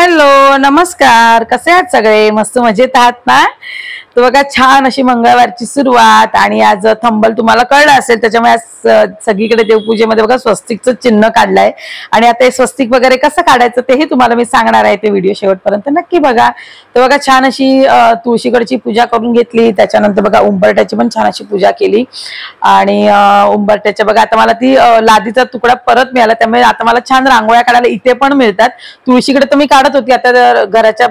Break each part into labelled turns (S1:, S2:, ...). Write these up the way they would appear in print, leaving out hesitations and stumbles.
S1: Hello नमस्कार, कसे आहात सगळे? मस्त मजेत आहात ना? तर बघा छान अशी मंगळवारची सुरुवात आणि आज थंबल तुम्हाला कळलं असेल, त्याच्यामुळे आज सगळीकडे देवपूजेमध्ये बघा स्वस्तिकचं चिन्ह काढलंय आणि आता हे स्वस्तिक वगैरे कसं काढायचं तेही तुम्हाला मी सांगणार आहे, ते व्हिडिओ शेवटपर्यंत नक्की बघा. तर बघा छान अशी तुळशीकडची पूजा करून घेतली, त्याच्यानंतर बघा उंबरट्याची पण छान अशी पूजा केली आणि उंबरट्याच्या बघा आता मला ती लादीचा तुकडा परत मिळाला, त्यामुळे आता मला छान रांगोळ्या काढायला इथे पण मिळतात. तुळशीकडे तर मी काढत होती, आता घराच्या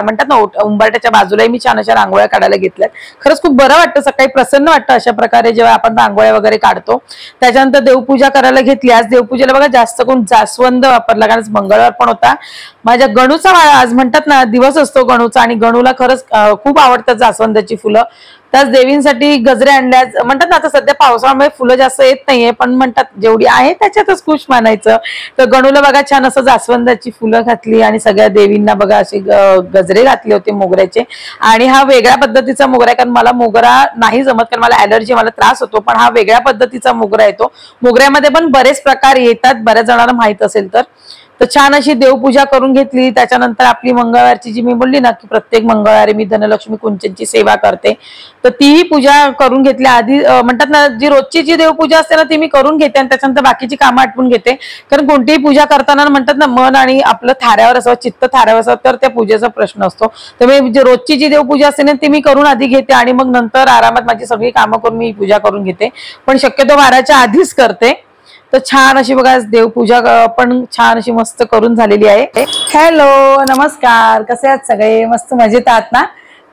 S1: म्हणतात ना उंबरट्याच्या बाजूलाही मी छान अशा रांगोळ्या काढायला घेतल्यात. खरंच खूप बरं वाटतं, सकाळी प्रसन्न वाटतं अशा प्रकारे जेव्हा आपण रांगोळ्या वगैरे काढतो. त्याच्यानंतर देवपूजा करायला घेतली. आज देवपूजेला बघा जास्त करून जास्वंद वापरला, कारण मंगळवार पण होता. माझ्या गणूचा आज म्हणतात ना दिवस असतो गणूचा, आणि गणूला खरंच खूप आवडतात जास्वंदाची फुलं. त्याच देवींसाठी गजरे आणल्याच म्हणतात ना. आता सध्या पावसामुळे फुलं जास्त येत नाहीये, पण म्हणतात जेवढी आहे त्याच्यातच खुश मानायचं. तर गणूला बघा छान असं जास्वंदाची फुलं घातली आणि सगळ्या देवींना बघा असे गजरे घातले होते मोगऱ्याचे. आणि हा वेगळ्या पद्धतीचा मोगरा आहे, कारण मला मोगरा नाही जमत, कारण मला ॲलर्जी, मला त्रास होतो. पण हा वेगळ्या पद्धतीचा मोगरा येतो. मोगऱ्यामध्ये पण बरेच प्रकार येतात, बऱ्याच जणांना माहित असेल तर. छान अशी देवपूजा करून घेतली. त्याच्यानंतर आपली मंगळवारची जी मी बोलली ना की प्रत्येक मंगळवारी मी धनलक्ष्मी कुंचनची सेवा करते, तर तीही पूजा करून घेतली. आधी म्हणतात ना जी रोजची जी देवपूजा असते ना ती मी करून घेते आणि त्याच्यानंतर बाकीची कामं आटपून घेते. कारण कोणतीही पूजा करताना म्हणतात ना मन आणि आपलं थाऱ्यावर असावं, चित्त थाऱ्यावर असावं, तर त्या पूजेचा प्रश्न असतो. तर मी रोजची जी देवपूजा असते ना ती मी करून आधी घेते आणि मग नंतर आरामात माझी सगळी कामं करून मी पूजा करून घेते. पण शक्यतो वाराच्या आधीच करते. तर छान अशी बघा देवपूजा पण छान अशी मस्त करून झालेली आहे. हॅलो नमस्कार, कसे आहात सगळे? मस्त मजेत आहात ना?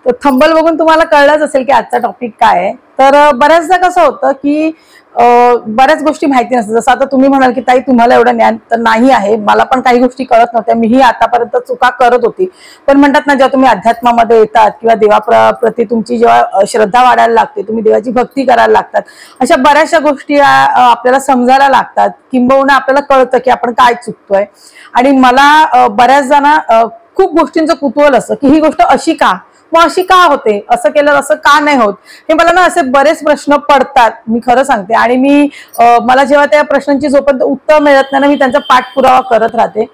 S1: तर थंबल बघून तुम्हाला कळलंच असेल की आजचा टॉपिक काय आहे. तर बऱ्याचदा कसं होतं की बऱ्याच गोष्टी माहिती नसतात. जसं आता तुम्ही म्हणाल की ताई तुम्हाला एवढं ज्ञान तर नाही आहे, मला पण काही गोष्टी कळत नव्हत्या, मीही आतापर्यंत चुका करत होती. पण म्हणतात ना जेव्हा तुम्ही अध्यात्मामध्ये येतात किंवा देवाप्रती तुमची जेव्हा श्रद्धा वाढायला लागते, तुम्ही देवाची भक्ती करायला लागतात, अशा बऱ्याचशा गोष्टी आपल्याला समजायला लागतात, किंबहुना आपल्याला कळतं की आपण काय चुकतोय. आणि मला बऱ्याच जण खूप गोष्टींचं कुतूहल असतं की ही गोष्ट अशी का, मग अशी का होते, असं केलं असं का नाही होत, हे मला ना असे बरेच प्रश्न पडतात, मी खरं सांगते. आणि मी मला जेव्हा त्या प्रश्नांची जोपर्यंत उत्तर मिळत नाही ना मी त्यांचा पाठपुरावा करत राहते.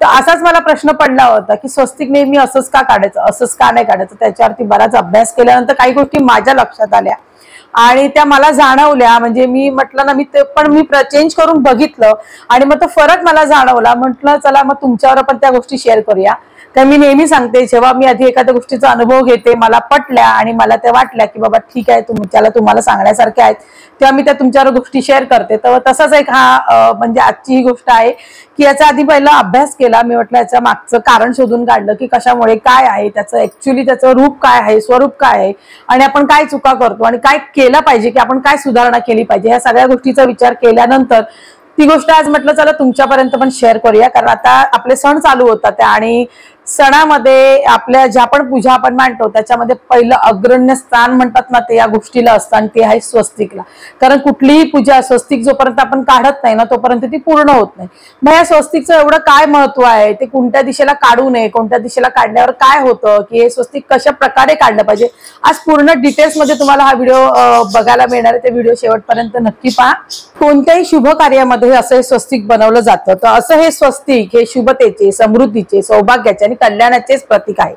S1: तर असाच मला प्रश्न पडला होता की स्वस्तिक नेहमी असंच का काढायचं, असंच का नाही काढायचं. त्याच्यावरती बराच अभ्यास केल्यानंतर काही गोष्टी माझ्या लक्षात आल्या आणि त्या मला जाणवल्या. म्हणजे मी म्हटलं ना ते पण मी चेंज करून बघितलं आणि मग तो फरक मला जाणवला. म्हटलं चला मग तुमच्यावर पण त्या गोष्टी शेअर करूया. तर मी नेहमी सांगते, जेव्हा मी आधी एखाद्या गोष्टीचा अनुभव घेते, मला पटल्या आणि मला त्या वाटल्या की बाबा ठीक आहे तुम्हाला सांगण्यासारख्या आहेत, तेव्हा मी त्या तुमच्यावर गोष्टी शेअर करते. तर तसाच एक हा म्हणजे आजची ही गोष्ट आहे की याचा आधी पहिला अभ्यास केला. मी म्हटलं याच्या मागचं कारण शोधून काढलं की कशामुळे काय आहे, त्याचं ऍक्च्युली त्याचं रूप काय आहे, स्वरूप काय आहे आणि आपण काय चुका करतो आणि काय केलं पाहिजे, की आपण काय सुधारणा केली पाहिजे, ह्या सगळ्या गोष्टीचा विचार केल्यानंतर ती गोष्ट आज म्हटलं चला तुमच्यापर्यंत पण शेअर करूया. कारण आता आपले सण चालू होतात आणि सणामध्ये आपल्या ज्या पण पूजा आपण मांडतो त्याच्यामध्ये पहिलं अग्रण्य स्थान म्हणतात ना ते या गोष्टीला असतं आणि ते आहे स्वस्तिकला. कारण कुठलीही पूजा स्वस्तिक जोपर्यंत आपण काढत नाही ना तोपर्यंत ती पूर्ण होत नाही. मग या स्वस्तिकचं एवढं काय महत्व आहे, ते कोणत्या दिशेला काढू नये, कोणत्या दिशेला काढल्यावर काय होतं, की हे स्वस्तिक कशा प्रकारे काढलं पाहिजे, आज पूर्ण डिटेल्स मध्ये तुम्हाला हा व्हिडिओ बघायला मिळणार आहे. ते व्हिडिओ शेवटपर्यंत नक्की पहा. कोणत्याही शुभ कार्यामध्ये असं हे स्वस्तिक बनवलं जातं. तर असं हे स्वस्तिक हे शुभतेचे, समृद्धीचे, सौभाग्याचे आणि कल्याणाचेच प्रतीक आहे.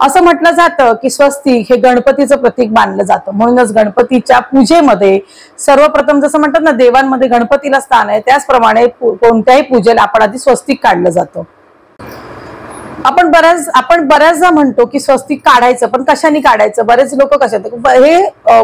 S1: असं म्हटलं जातं की स्वस्तिक हे गणपतीचं प्रतीक मानलं जातं. म्हणूनच गणपतीच्या पूजेमध्ये सर्वप्रथम जसं म्हणतात ना देवांमध्ये गणपतीला स्थान आहे, त्याचप्रमाणे कोणत्याही पूजेला आपण आधी स्वस्तिक काढलं जातं. आपण बऱ्याचदा म्हणतो की स्वस्तिक काढायचं, पण कशाने काढायचं, बरेच लोक हे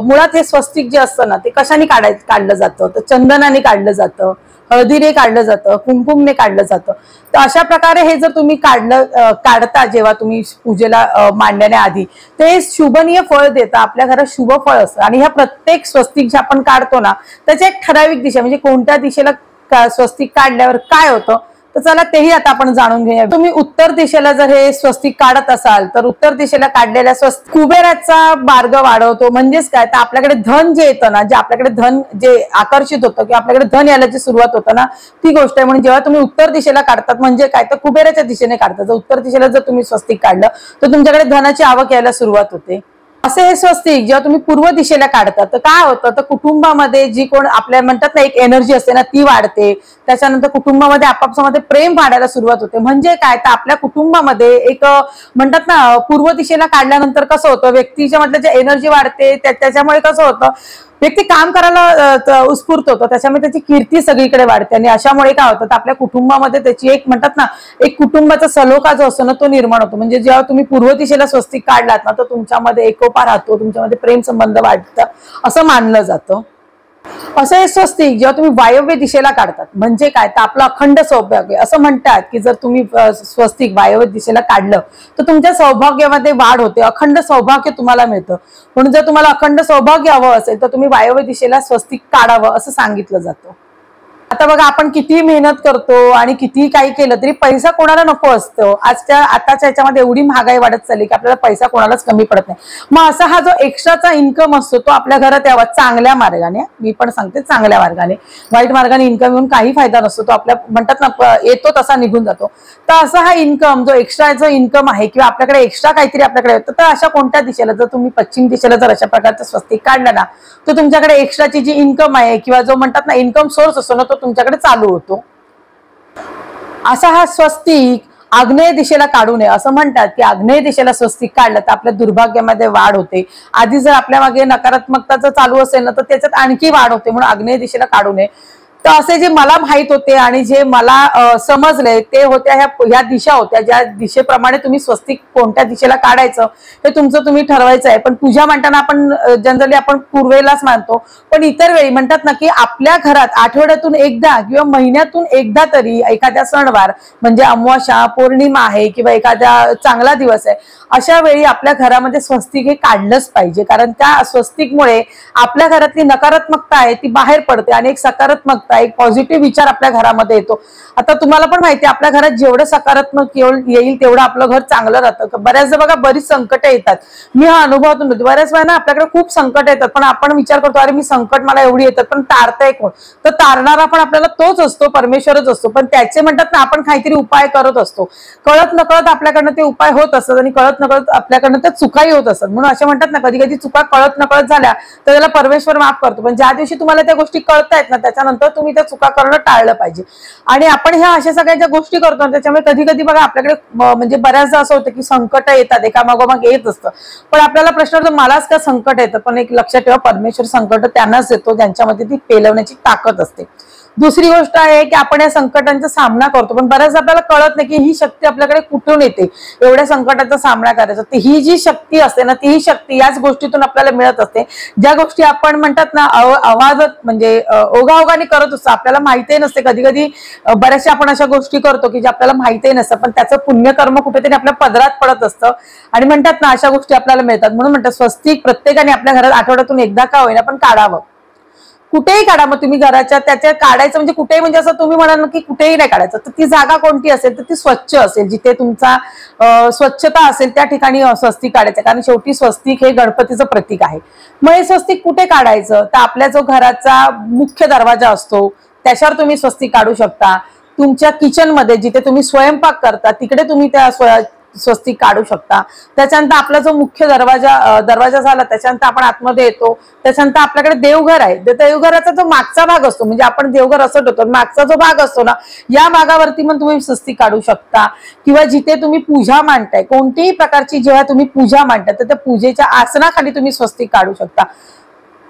S1: मुळात हे स्वस्तिक जे असतं ना ते कशाने काढलं जातं, तर चंदनाने काढलं जातं, हळदीने काढलं जातं, कुंकुमने काढलं जातं. तर अशा प्रकारे हे जर तुम्ही काढता जेव्हा तुम्ही पूजेला मांडण्याआधी, ते शुभनीय फळ देतं, आपल्या घरात शुभ फळ असतं. आणि ह्या प्रत्येक स्वस्तिक जे आपण काढतो ना त्याची एक ठराविक दिशा, म्हणजे कोणत्या दिशेला स्वस्तिक काढल्यावर काय होतं, तर चला तेही आता आपण जाणून घेऊया. तुम्ही उत्तर दिशेला जर हे स्वस्तिक काढत असाल तर उत्तर दिशेला काढलेल्या स्वस्तिक कुबेराचा मार्ग वाढवतो. म्हणजेच काय, तर आपल्याकडे धन जे येतं ना, जे आपल्याकडे धन जे आकर्षित होतं किंवा आपल्याकडे धन यायला सुरुवात होतं ना ती गोष्ट आहे. म्हणून जेव्हा तुम्ही उत्तर दिशेला काढतात म्हणजे काय, तर कुबेराच्या दिशेने काढतात. जर उत्तर दिशेला जर तुम्ही स्वस्तिक काढलं तर तुमच्याकडे धनाची आवक यायला सुरुवात होते. असे हे स्वस्तिक जेव्हा तुम्ही पूर्व दिशेला काढता तर काय होतं, तर कुटुंबामध्ये जी कोण आपल्या म्हणतात ना एक एनर्जी असते ना ती वाढते. त्याच्यानंतर कुटुंबामध्ये आपापसामध्ये प्रेम वाढायला सुरुवात होते. म्हणजे काय, तर आपल्या कुटुंबामध्ये एक म्हणतात ना पूर्व दिशेला काढल्यानंतर कसं होतं, व्यक्तीच्या मधलं जे एनर्जी वाढते त्याच्यामुळे कसं होतं, व्यक्ती काम करायला उत्स्फूर्त होतो, त्याच्यामुळे त्याची कीर्ती सगळीकडे वाढते. आणि अशामुळे काय होतं, तर आपल्या कुटुंबामध्ये त्याची एक म्हणतात ना एक कुटुंबाचा सलोखा जो असतो ना तो निर्माण होतो. म्हणजे जेव्हा तुम्ही पूर्व दिशेला स्वस्तिक काढलात ना तर तुमच्यामध्ये एकोपा राहतो, तुमच्यामध्ये प्रेम संबंध वाढतं असं मानलं जातं. असं हे स्वस्तिक जेव्हा तुम्ही वायव्य दिशेला काढतात म्हणजे काय, तर आपलं अखंड सौभाग्य असं म्हणतात की जर तुम्ही स्वस्तिक वायव्य दिशेला काढलं तर तुमच्या सौभाग्यामध्ये वाढ होते, अखंड सौभाग्य तुम्हाला मिळतं. म्हणून जर तुम्हाला अखंड सौभाग्य हवं असेल तर तुम्ही वायव्य दिशेला स्वस्तिक काढावं असं सांगितलं जातं. आता बघा, आपण किती मेहनत करतो आणि किती काही केलं तरी पैसा कोणाला नको असतो. आताच्या ह्याच्यामध्ये एवढी महागाई वाढत चालली की आपल्याला पैसा कोणालाच कमी पडत नाही. मग असा हा जो एक्स्ट्राचा इन्कम असतो तो आपल्या घरात यावा चांगल्या मार्गाने. मी पण सांगते चांगल्या मार्गाने, वाईट मार्गाने इन्कम येऊन काही फायदा नसतो. तो आपल्या म्हणतात ना येतो तसा निघून जातो. तर असा हा इन्कम जो एक्स्ट्राचा इन्कम आहे किंवा आपल्याकडे एक्स्ट्रा काहीतरी आपल्याकडे येतं, तर अशा कोणत्या दिशेला जर तुम्ही पश्चिम दिशेला जर अशा प्रकारचं स्वस्तिक काढलं ना तर तुमच्याकडे एक्स्ट्राची जी इन्कम आहे किंवा जो म्हणतात ना इन्कम सोर्स असतो ना तो तुमच्याकडे चालू होतो. असा हा स्वस्तिक आग्नेय दिशेला काढू नये. असं म्हणतात की आग्नेय दिशेला स्वस्तिक काढलं तर आपल्या दुर्भाग्यामध्ये वाढ होते. आधी जर आपल्या मागे नकारात्मकता जर चालू असेल ना तर त्याच्यात आणखी वाढ होते. म्हणून आग्नेय दिशेला काढू नये. तर असे जे मला माहित होते आणि जे मला समजले ते होत्या ह्या दिशा होत्या, ज्या दिशेप्रमाणे तुम्ही स्वस्तिक कोणत्या दिशेला काढायचं हे तुमचं तुम्ही ठरवायचं आहे. पण पूजा मांडताना आपण जनरली आपण पूर्वेलाच मानतो, पण इतर वेळी म्हणतात ना की आपल्या घरात आठवड्यातून एकदा किंवा महिन्यातून एकदा तरी एखाद्या सणवार म्हणजे अमावास्या, पौर्णिमा आहे किंवा एखाद्या चांगला दिवस आहे, अशा वेळी आपल्या घरामध्ये स्वस्तिक हे काढलंच पाहिजे. कारण त्या स्वस्तिकमुळे आपल्या घरातली नकारात्मकता आहे ती बाहेर पडते आणि एक सकारात्मकता, एक पॉझिटिव्ह विचार आपल्या घरामध्ये येतो. आता तुम्हाला पण माहिती आहे आपल्या घरात जेवढं सकारात्मक येईल तेवढं आपलं घर चांगलं राहतं. बऱ्याचदा बघा बरीच संकट येतात. मी हा अनुभवातून होते. बऱ्याच वेळा ना आपल्याकडे खूप संकट येतात पण आपण विचार करतो अरे मी संकट मला एवढी येतात पण तारताय कोण, तर तारणारा पण आपल्याला तोच असतो, परमेश्वरच असतो. पण त्याचे म्हणतात ना आपण काहीतरी उपाय करत असतो. कळत नकळत आपल्याकडनं ते उपाय होत असतात आणि कळत नकळत आपल्याकडनं त्या चुकाही होत असतात. म्हणून असे म्हणतात ना कधी कधी चुका कळत नकळत झाल्या तर त्याला परमेश्वर माफ करतो. पण ज्या दिवशी तुम्हाला त्या गोष्टी कळतायत ना त्याच्यानंतर तुम्ही त्या चुका करणं टाळलं पाहिजे. आणि आपण ह्या अशा सगळ्या गोष्टी करतो त्याच्यामुळे कधी कधी बघा आपल्याकडे म्हणजे बऱ्याचदा असं होतं की संकट येतात, एकामागोमाग येत असतं. पण आपल्याला प्रश्न होतो मलाच का संकट येतं, पण एक लक्षात ठेवा परमेश्वर संकट त्यांनाच येतो ज्यांच्यामध्ये ती पेलवण्याची ताकद असते. दुसरी गोष्ट आहे की आपण या संकटांचा सामना करतो पण बऱ्याच आपल्याला कळत नाही की ही शक्ती आपल्याकडे कुठून येते एवढ्या संकटाचा सामना करायचा. तर ही जी शक्ती असते ना ती ही शक्ती याच गोष्टीतून आपल्याला मिळत असते. ज्या गोष्टी आपण म्हणतात ना आवाजात म्हणजे ओघाओघाने करत असतो, आपल्याला माहितीही नसते. कधी कधी बऱ्याचशा आपण अशा गोष्टी करतो की जे आपल्याला माहितीही नसतं पण त्याचं पुण्यकर्म कुठेतरी आपल्या पदरात पडत असतं आणि म्हणतात ना अशा गोष्टी आपल्याला मिळतात. म्हणून म्हणतात स्वस्तिक प्रत्येकाने आपल्या घरात आठवड्यातून एकदा का होईना पण काढावं. कुठेही काढा, मग तुम्ही घराच्या त्याच्या काढायचं म्हणजे कुठेही म्हणजे असं तुम्ही म्हणाल की कुठेही नाही काढायचं, तर ती जागा कोणती असेल तर ती स्वच्छ असेल, जिथे तुमचा स्वच्छता असेल त्या ठिकाणी स्वस्तिक काढायचं. कारण शेवटी स्वस्तिक हे गणपतीचं प्रतीक आहे. मग हे स्वस्तिक कुठे काढायचं, तर आपल्या जो घराचा मुख्य दरवाजा असतो त्याच्यावर तुम्ही स्वस्तिक काढू शकता. तुमच्या किचनमध्ये जिथे तुम्ही स्वयंपाक करता तिकडे तुम्ही त्या स्वस्तिक काढू शकता. त्याच्यानंतर आपला जो मुख्य दरवाजा झाला त्याच्यानंतर आपण आतमध्ये येतो, त्याच्यानंतर आपल्याकडे देवघर आहे. देवघराचा जो मागचा भाग असतो म्हणजे आपण देवघर असं ठेवतो, मागचा जो भाग असतो ना या भागावरती पण तुम्ही स्वस्तिक काढू शकता. किंवा जिथे तुम्ही पूजा मांडताय, कोणतीही प्रकारची जेव्हा तुम्ही पूजा मांडताय तर त्या पूजेच्या आसनाखाली तुम्ही स्वस्तिक काढू शकता.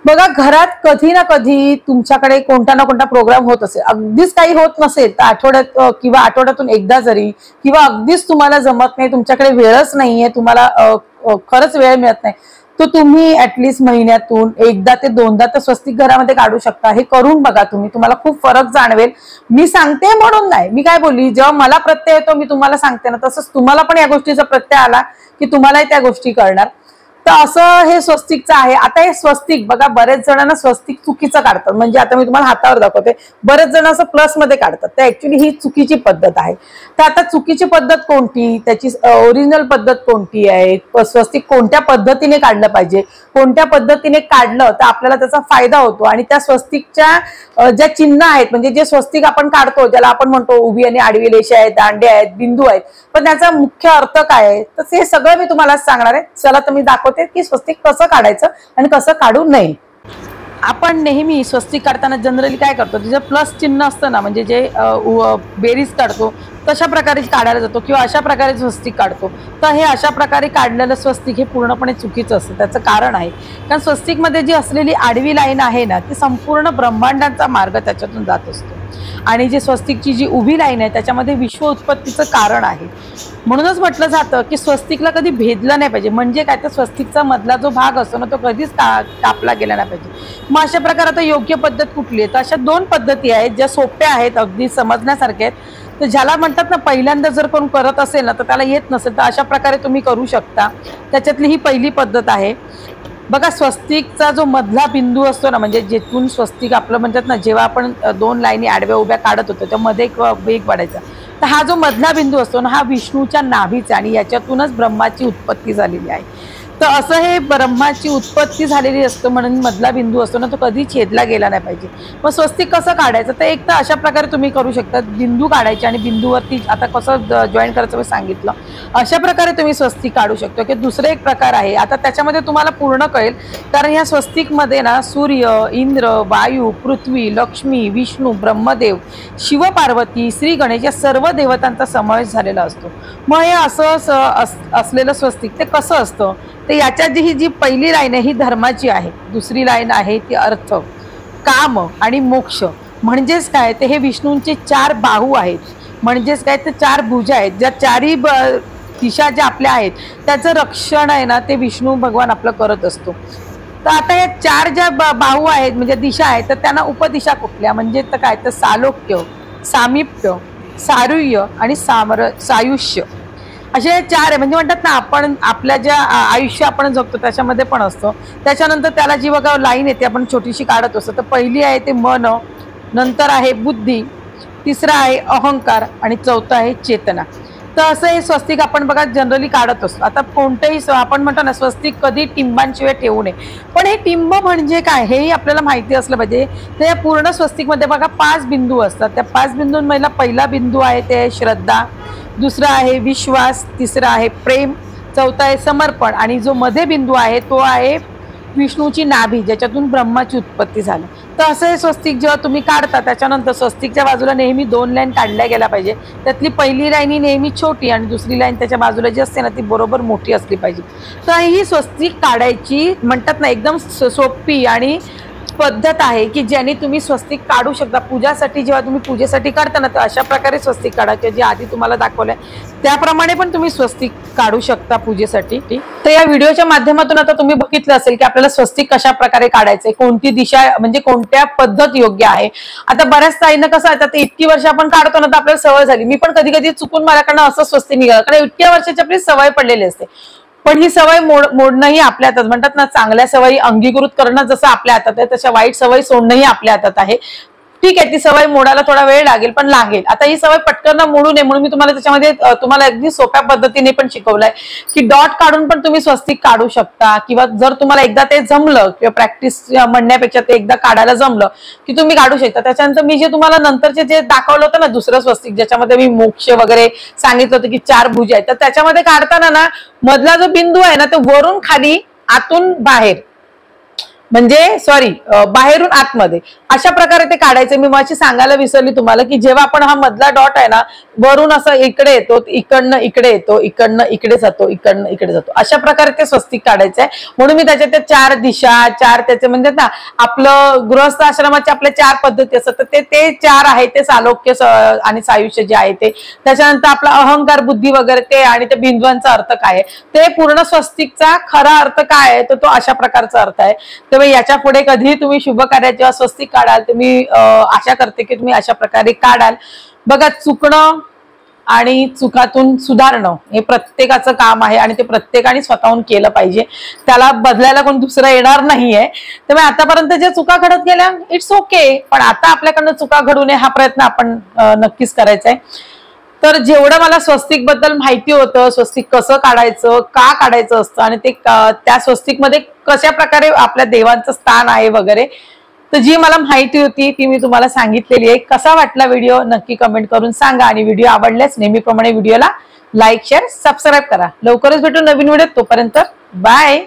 S1: बघा घरात कधी ना कधी तुमच्याकडे कोणता ना कोणता प्रोग्राम होत असेल, अगदीच काही होत नसेल तर आठवड्यातून एकदा जरी, किंवा अगदीच तुम्हाला जमत नाही, तुमच्याकडे वेळच नाहीये, तुम्हाला खरंच वेळ मिळत नाही, तर तुम्ही ऍटलिस्ट महिन्यातून एकदा ते दोनदा तर स्वस्तिक घरामध्ये काढू शकता. हे करून बघा तुम्हाला खूप फरक जाणवेल. मी सांगते म्हणून नाही, मी काय बोलली जेव्हा मला प्रत्यय येतो मी तुम्हाला सांगते ना तसंच तुम्हाला पण या गोष्टीचा प्रत्यय आला की तुम्हालाही त्या गोष्टी कळणार. तर असं हे स्वस्तिकचं आहे. आता हे स्वस्तिक बघा बरेच जणांना स्वस्तिक चुकीचं काढतात, म्हणजे आता मी तुम्हाला हातावर दाखवते, बरेच जण असं प्लस मध्ये काढतात, तर ऍक्च्युली ही चुकीची पद्धत आहे. तर आता चुकीची पद्धत कोणती, त्याची ओरिजिनल पद्धत कोणती आहे, स्वस्तिक कोणत्या पद्धतीने काढलं पाहिजे, कोणत्या पद्धतीने काढलं तर आपल्याला त्याचा फायदा होतो. आणि त्या स्वस्तिकच्या ज्या चिन्ह आहेत म्हणजे जे स्वस्तिक आपण काढतो ज्याला आपण म्हणतो उभी आणि आडवी रेषा आहेत, दांडे आहेत, बिंदू आहेत, पण त्याचा मुख्य अर्थ काय आहे तर हे सगळं मी तुम्हाला सांगणार आहे. चला तर मी दाखवते शिकवते की स्वस्तिक कसं काढायचं आणि कसं काढू नये. आपण नेहमी स्वस्तिक काढताना जनरली काय करतो, जे प्लस चिन्ह असतं ना, म्हणजे जे बेरीज काढतो तशा प्रकारे काढायला जातो किंवा अशा प्रकारे स्वस्तिक काढतो. तर हे अशा प्रकारे काढलेलं स्वस्तिक हे पूर्णपणे चुकीचं असतं. त्याचं कारण आहे कारण स्वस्तिकमध्ये जी असलेली आडवी लाईन आहे ना, ती संपूर्ण ब्रह्मांडाचा मार्ग त्याच्यातून जात असतो आणि जी स्वस्तिकची जी उभी लाईन आहे त्याच्यामध्ये विश्व उत्पत्तीचं कारण आहे. म्हणूनच म्हटलं जातं की स्वस्तिकला कधी भेदलं नाही पाहिजे. म्हणजे काय, तर स्वस्तिकचा मधला जो भाग असतो ना तो कधीच कापला गेला नाही पाहिजे. मग अशा प्रकारे आता योग्य पद्धत कुठली आहे, तर अशा 2 पद्धती आहेत ज्या सोप्या आहेत, अगदी समजण्यासारख्या आहेत. तर ज्याला म्हणतात ना, पहिल्यांदा जर कोण करत असेल ना तर त्याला येत नसेल तर अशा प्रकारे तुम्ही करू शकता. त्याच्यातली ही पहिली पद्धत आहे. बघा, स्वस्तिकचा जो मधला बिंदू असतो ना, म्हणजे जेथून स्वस्तिक आपलं म्हणतात ना, जेव्हा आपण 2 लाईनी आडव्या उभ्या काढत होतो त्यामध्ये एक वेग वाढायचा, तर हा जो मधला बिंदू असतो ना हा विष्णूच्या नाभीचा आणि याच्यातूनच ब्रह्माची उत्पत्ती झालेली आहे. तर असं हे ब्रह्माची उत्पत्ती झालेली असतं म्हणून मधला बिंदू असतो ना तो कधी छेदला गेला नाही पाहिजे. मग स्वस्तिक कसं काढायचं, तर एक तर अशा प्रकारे तुम्ही करू शकता, बिंदू काढायचे आणि बिंदूवरती आता कसं जॉईन करायचं मी सांगितलं, अशा प्रकारे तुम्ही स्वस्तिक काढू शकतो. की दुसरा एक प्रकार आहे, आता त्याच्यामध्ये तुम्हाला पूर्ण कळेल कारण या स्वस्तिकमध्ये ना सूर्य, इंद्र, वायू, पृथ्वी, लक्ष्मी, विष्णू, ब्रह्मदेव, शिव, पार्वती, श्री गणेश या सर्व देवतांचा समावेश झालेला असतो. मग हे असं असलेलं स्वस्तिक ते कसं असतं, तर याच्यात जी पहिली लाईन आहे ही धर्माची आहे, दुसरी लाईन आहे ती अर्थ, काम आणि मोक्ष. म्हणजेच काय, ते हे विष्णूंचे 4 बाहू आहेत. म्हणजेच काय, ते 4 भुजा आहेत, ज्या 4ही दिशा ज्या आपल्या आहेत त्याचं रक्षण आहे ना ते विष्णू भगवान आपलं करत असतो. तर आता या 4 ज्या बाहू आहेत म्हणजे दिशा आहेत, तर त्यांना उपदिशा कुठल्या, म्हणजे तर काय, तर सालोक्य, सामिप्य, सारुह्य आणि सायुष्य असे 4 आहे. म्हणजे म्हणतात ना, आपण आपल्या ज्या आयुष्य आपण जगतो त्याच्यामध्ये पण असतो. त्याच्यानंतर त्याला जी बघा लाईन येते आपण छोटीशी काढत असतो, तर पहिली आहे ते मन, नंतर आहे बुद्धी, तिसरा आहे अहंकार आणि चौथा आहे चेतना. तर असं हे स्वस्तिक आपण बघा जनरली काढत असतो. आता कोणतेही आपण म्हणतो ना स्वस्तिक कधी टिंबांशिवाय ठेवू नये, पण हे टिंब म्हणजे काय हेही आपल्याला माहिती असलं पाहिजे. तर या पूर्ण स्वस्तिकमध्ये बघा 5 बिंदू असतात. त्या 5 बिंदूंमधला पहिला बिंदू आहे ते श्रद्धा, दुसरा आहे विश्वास, तिसरा आहे प्रेम, चौथा आहे समर्पण आणि जो मध्ये बिंदू आहे तो आहे विष्णूची नाभी, ज्याच्यातून ब्रह्माची उत्पत्ती झाली. तर असं हे स्वस्तिक जेव्हा तुम्ही काढता त्याच्यानंतर स्वस्तिकच्या बाजूला नेहमी 2 लाईन काढल्या गेल्या पाहिजे. त्यातली पहिली लाईन ही नेहमी छोटी आणि दुसरी लाईन त्याच्या बाजूला जी असते ना ती बरोबर मोठी असली पाहिजे. तर ही स्वस्तिक काढायची म्हणतात ना एकदम सोपी आणि पद्धत आहे की ज्याने तुम्ही स्वस्तिक काढू शकता. पूजासाठी जेव्हा तुम्ही पूजेसाठी काढता ना तर अशा प्रकारे स्वस्तिक काढा की जे आधी तुम्हाला दाखवलंय त्याप्रमाणे पण तुम्ही स्वस्तिक काढू शकता पूजेसाठी. तर या व्हिडिओच्या माध्यमातून आता तुम्ही बघितलं असेल की आपल्याला स्वस्तिक कशा प्रकारे काढायचंय, कोणती दिशा म्हणजे कोणत्या पद्धत योग्य आहे. आता बऱ्याच ताईंना कसं आहे, आता इतकी वर्ष आपण काढतो ना तर आपल्याला सवय झाली. मी पण कधी कधी चुकून माझ्याकडनं असं स्वस्तिक निघालं कारण इतक्या वर्षाची आपली सवय पडलेली असते. पण ही सवय मोडणंही आपल्या हातात. म्हणतात ना चांगल्या सवयी अंगीकृत करणं जसं आपल्या हातात आहे तशा वाईट सवयी सोडणंही आपल्या हातात आहे. ठीक आहे, ती सवय मोडायला थोडा वेळ लागेल पण लागेल. आता ही सवय पटकन मोडू नये म्हणून मी तुम्हाला त्याच्यामध्ये तुम्हाला अगदी सोप्या पद्धतीने पण शिकवलंय की डॉट काढून पण तुम्ही स्वस्तिक काढू शकता किंवा जर तुम्हाला एकदा ते जमलं किंवा प्रॅक्टिस म्हणण्यापेक्षा ते एकदा काढायला जमलं की तुम्ही काढू शकता. त्याच्यानंतर मी जे तुम्हाला नंतरचे जे दाखवलं होतं ना दुसरं स्वस्तिक ज्याच्यामध्ये मी मोक्ष वगैरे सांगितलं होतं की 4 भुजा आहेत, तर त्याच्यामध्ये काढताना ना मधला जो बिंदू आहे ना तो वरून खाली आतून बाहेर म्हणजे बाहेरून आतमध्ये अशा प्रकारे ते काढायचं. मी माझी सांगायला विसरली तुम्हाला की जेव्हा आपण हा मधला डॉट आहे ना वरून असं इकडे येतो, इकडनं इकडे येतो, इकडनं इकडे जातो, इकडनं इकडे जातो, अशा प्रकारे ते स्वस्तिक काढायचंय. म्हणून मी त्याच्या त्या 4 दिशा 4 त्याचे म्हणजे ना आपलं गृहस्थ आश्रमाचे आपल्या 4 पद्धती असतात, तर ते 4 आहे ते सालोक्य आणि सायुष्य जे आहे ते. त्याच्यानंतर आपला अहंकार, बुद्धी वगैरे ते आणि त्या बिंदूंचा अर्थ काय आहे ते पूर्ण स्वस्तिकचा खरा अर्थ काय आहे तर तो अशा प्रकारचा अर्थ आहे. तर याच्या पुढे कधी तुम्ही शुभ कार्यात जेव्हा स्वस्तिक काढाल तर मी आशा करते की तुम्ही अशा प्रकारे काढाल. बघा, चुकणं आणि चुकातून सुधारणं हे प्रत्येकाचं काम आहे आणि ते प्रत्येकाने स्वतःहून केलं पाहिजे. त्याला बदलायला कोण दुसरं येणार नाहीये. त्यामुळे आतापर्यंत ज्या चुका घडत गेल्या इट्स ओके, पण आता आपल्याकडनं चुका घडू नये हा प्रयत्न आपण नक्कीच करायचा आहे. तर जेवढं मला स्वस्तिक बद्दल माहिती होतं, स्वस्तिक कसं काढायचं, का काढायचं असतं आणि ते त्या स्वस्तिकमध्ये कशा प्रकारे आपल्या देवांचं स्थान आहे वगैरे, तर जी मला माहिती होती ती मी तुम्हाला सांगितलेली आहे. कसा वाटला व्हिडिओ नक्की कमेंट करून सांगा आणि व्हिडिओ आवडल्यास नेहमीप्रमाणे व्हिडिओला लाईक, शेअर, सबस्क्राईब करा. लवकरच भेटू नवीन व्हिडिओ. तोपर्यंत बाय.